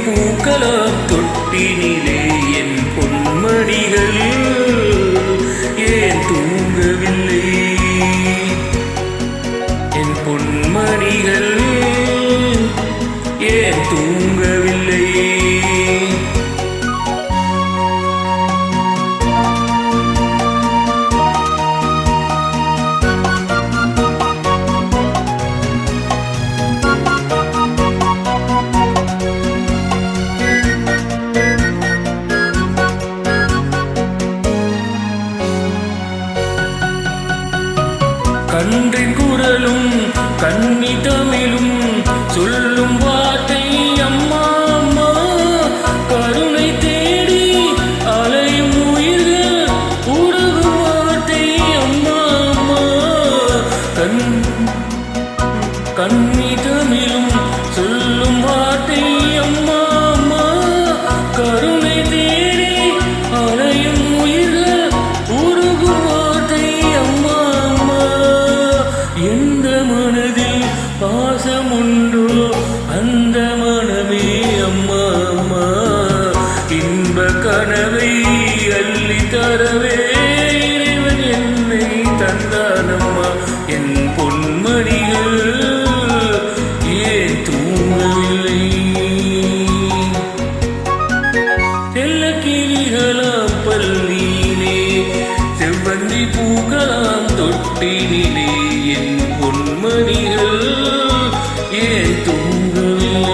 பூக்கலாம் தொட்டினிலே என் பொன்மணிகள் ஏன் தூங்கவில்லை? என் பொன்மணிகள் ஏன் தூங்கவில்லை? கன்றின் குரலும் கன்னி தமிழும் சொல்லும் வார்த்தை அம்மா அம்மா. கருணை தேடி அலையும் உயிர்கள் உருகும் வார்த்தை அம்மா அம்மா. கன்னி தமிழும் சொல்லும் வார்த்தை அம்மா அம்மா. கருணை தேடி அலையும் உயிர்கள் உருகும் வார்த்தை அம்மா அம்மா. எந்த மனதில் பாசம் உண்டோ அந்த மனமே அம்மா அம்மா. இன்ப கனவை அள்ளி தரவே இறைவன் என்னை தந்தானம்மா. என் பொன்மணிகள் ஏன் தூங்கவில்லை? செல்ல கிளிகளாம் பள்ளியிலே செவ்வந்தி பூக்களாம் தொட்டினிலே என் பொன்மணிகள் ஏன் தூங்கவில்லை?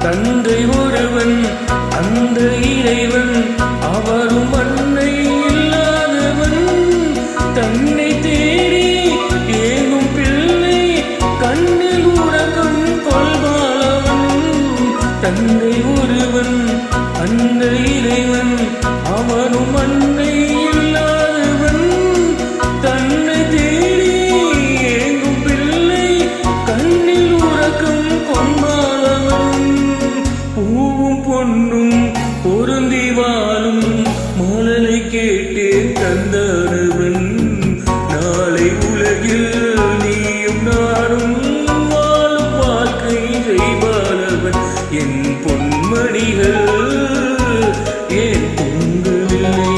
தந்தை ஒருவன் அந்த இறைவன் அவரும் அன்னை இல்லாதவன். தன்னை தேடி ஏங்கும் பிள்ளை கண்ணில் உறக்கம் கொள்வாளவன். தந்தை ஒருவன் அந்த இறைவன் அவரும் அன்னை இல்லாதவன். தன்னை தேடி ஏங்கும் பிள்ளை கண்ணில் உறக்கம் கொள்வாளவன். பூவும் பொன்னும் பொருந்தி வாழும் மலரை கேட்டேன் தந்தானவன். நாளை உலகில் நீயும் நானும் வாழும் வாழ்க்கை செய்வாளவன். என் பொன்மணிகள் ஏன் தூங்கவில்லை?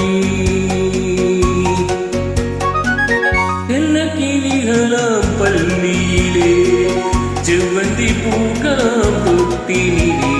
என்ன கிளிகளாம் பள்ளியிலே செவ்வந்தி பூக்கலாம் தொட்டினிலே